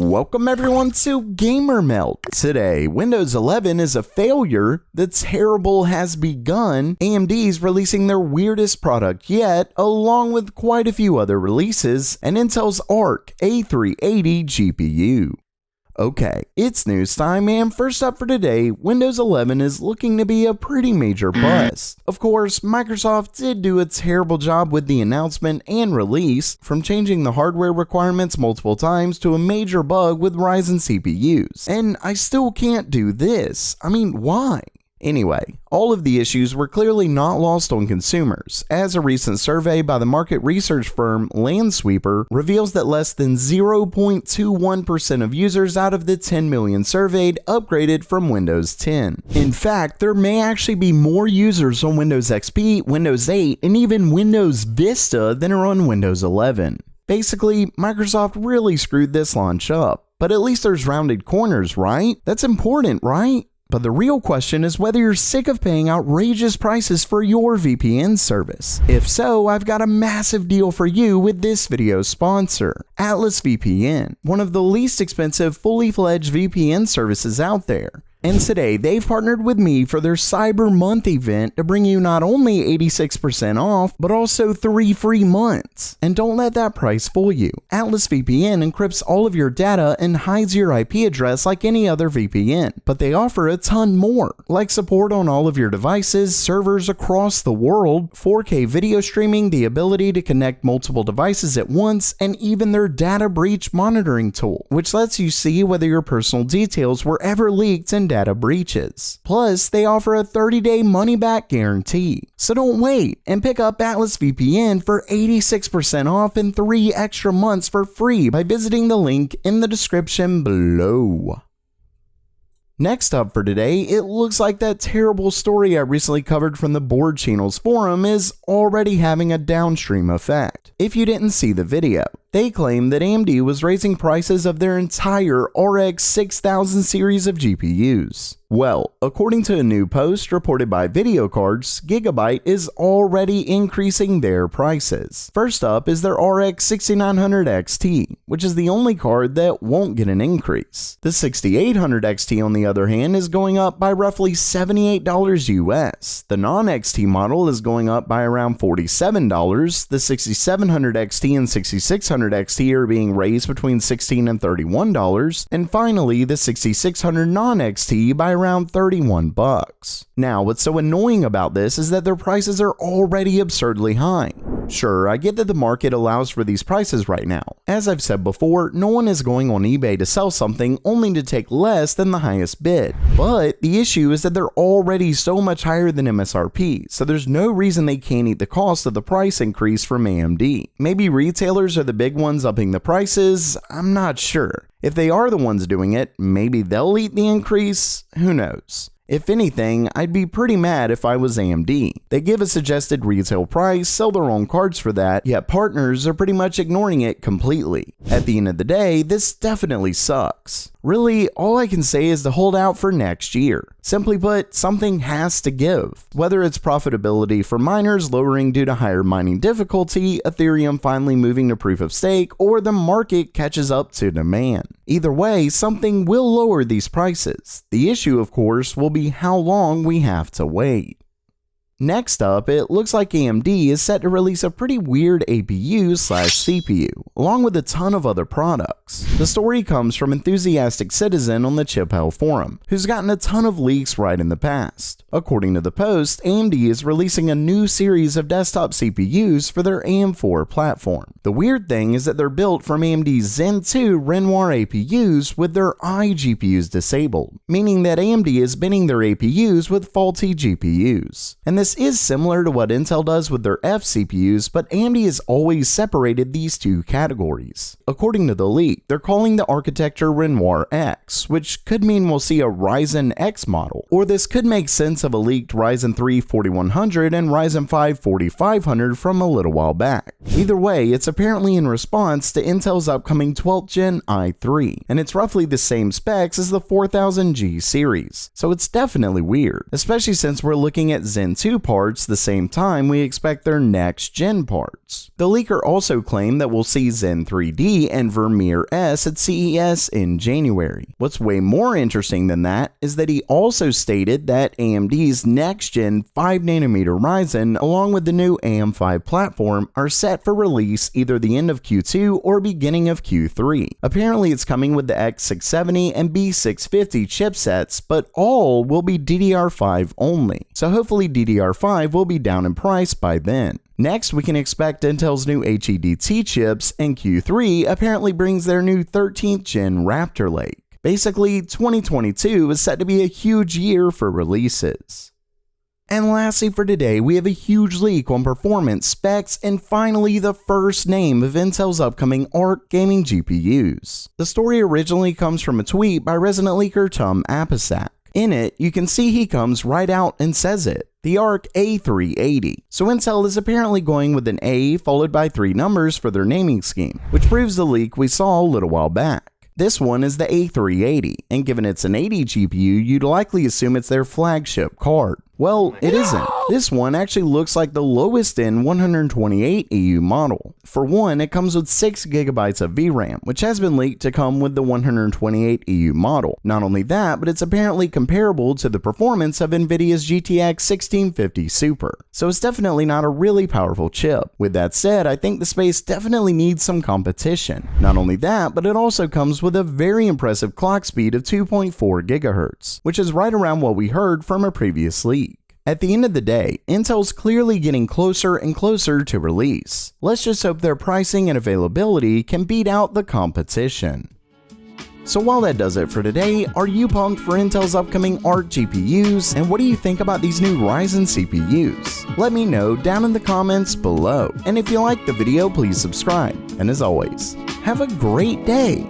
Welcome everyone to Gamer Melt. Today, Windows 11 is a failure, the terrible has begun, AMD's releasing their weirdest product yet, along with quite a few other releases, and Intel's ARC A380 GPU. Okay, it's news time, and first up for today, Windows 11 is looking to be a pretty major bust. Of course, Microsoft did do a terrible job with the announcement and release, from changing the hardware requirements multiple times to a major bug with Ryzen CPUs. And I still can't do this. I mean, why? Anyway, all of the issues were clearly not lost on consumers, as a recent survey by the market research firm Landsweeper reveals that less than 0.21% of users out of the 10 million surveyed upgraded from Windows 10. In fact, there may actually be more users on Windows XP, Windows 8, and even Windows Vista than are on Windows 11. Basically, Microsoft really screwed this launch up, but at least there's rounded corners, right? That's important, right? But the real question is whether you're sick of paying outrageous prices for your VPN service. If so, I've got a massive deal for you with this video's sponsor, Atlas VPN, one of the least expensive fully fledged VPN services out there. And today, they've partnered with me for their Cyber Month event to bring you not only 86% off, but also 3 free months. And don't let that price fool you. Atlas VPN encrypts all of your data and hides your IP address like any other VPN, but they offer a ton more, like support on all of your devices, servers across the world, 4K video streaming, the ability to connect multiple devices at once, and even their data breach monitoring tool, which lets you see whether your personal details were ever leaked in data breaches. Plus, they offer a 30-day money-back guarantee. So don't wait and pick up Atlas VPN for 86% off and 3 extra months for free by visiting the link in the description below. Next up for today, it looks like that terrible story I recently covered from the Board Channel's forum is already having a downstream effect. If you didn't see the video, they claim that AMD was raising prices of their entire RX 6000 series of GPUs. Well, according to a new post reported by Video Cards, Gigabyte is already increasing their prices. First up is their RX 6900 XT, which is the only card that won't get an increase. The 6800 XT, on the other hand, is going up by roughly $78 US. The non-XT model is going up by around $47. The 6700 XT and 6600 XT are being raised between $16 and $31, and finally the 6600 non-XT by around $31. Now, what's so annoying about this is that their prices are already absurdly high. Sure, I get that the market allows for these prices right now. As I've said before, no one is going on eBay to sell something only to take less than the highest bid. But the issue is that they're already so much higher than MSRP, so there's no reason they can't eat the cost of the price increase from AMD. Maybe retailers are the big ones upping the prices, I'm not sure. If they are the ones doing it, maybe they'll eat the increase, who knows. If anything, I'd be pretty mad if I was AMD. They give a suggested retail price, sell their own cards for that, yet partners are pretty much ignoring it completely. At the end of the day, this definitely sucks. Really, all I can say is to hold out for next year. Simply put, something has to give. Whether it's profitability for miners lowering due to higher mining difficulty, Ethereum finally moving to proof of stake, or the market catches up to demand. Either way, something will lower these prices. The issue, of course, will be how long we have to wait. Next up, it looks like AMD is set to release a pretty weird APU/CPU, along with a ton of other products. The story comes from Enthusiastic Citizen on the Chip Hell forum, who's gotten a ton of leaks right in the past. According to the post, AMD is releasing a new series of desktop CPUs for their AM4 platform. The weird thing is that they're built from AMD's Zen 2 Renoir APUs with their iGPUs disabled, meaning that AMD is binning their APUs with faulty GPUs. And this is similar to what Intel does with their F CPUs, but AMD has always separated these two categories. According to the leak, they're calling the architecture Renoir X, which could mean we'll see a Ryzen X model, or this could make sense of a leaked Ryzen 3 4100 and Ryzen 5 4500 from a little while back. Either way, it's apparently in response to Intel's upcoming 12th gen i3, and it's roughly the same specs as the 4000G series, so it's definitely weird, especially since we're looking at Zen 2 parts the same time we expect their next gen parts. The leaker also claimed that we'll see Zen 3D and Vermeer S US at CES in January. What's way more interesting than that is that he also stated that AMD's next-gen 5nm Ryzen along with the new AM5 platform are set for release either the end of Q2 or beginning of Q3. Apparently it's coming with the X670 and B650 chipsets, but all will be DDR5 only. So hopefully DDR5 will be down in price by then. Next, we can expect Intel's new HEDT chips, and Q3 apparently brings their new 13th gen Raptor Lake. Basically, 2022 is set to be a huge year for releases. And lastly for today, we have a huge leak on performance specs and finally the first name of Intel's upcoming ARC gaming GPUs. The story originally comes from a tweet by resident leaker Tom Apisak. In it, you can see he comes right out and says it, the ARC A380. So Intel is apparently going with an A followed by 3 numbers for their naming scheme, which proves the leak we saw a little while back. This one is the A380, and given it's an 80 GPU, you'd likely assume it's their flagship card. Well, it isn't. This one actually looks like the lowest end 128 EU model. For one, it comes with 6GB of VRAM, which has been leaked to come with the 128 EU model. Not only that, but it's apparently comparable to the performance of Nvidia's GTX 1650 Super. So it's definitely not a really powerful chip. With that said, I think the space definitely needs some competition. Not only that, but it also comes with a very impressive clock speed of 2.4 GHz, which is right around what we heard from a previous leak. At the end of the day, Intel's clearly getting closer and closer to release. Let's just hope their pricing and availability can beat out the competition. So while that does it for today, are you pumped for Intel's upcoming ARC GPUs? And what do you think about these new Ryzen CPUs? Let me know down in the comments below. And if you liked the video, please subscribe. And as always, have a great day.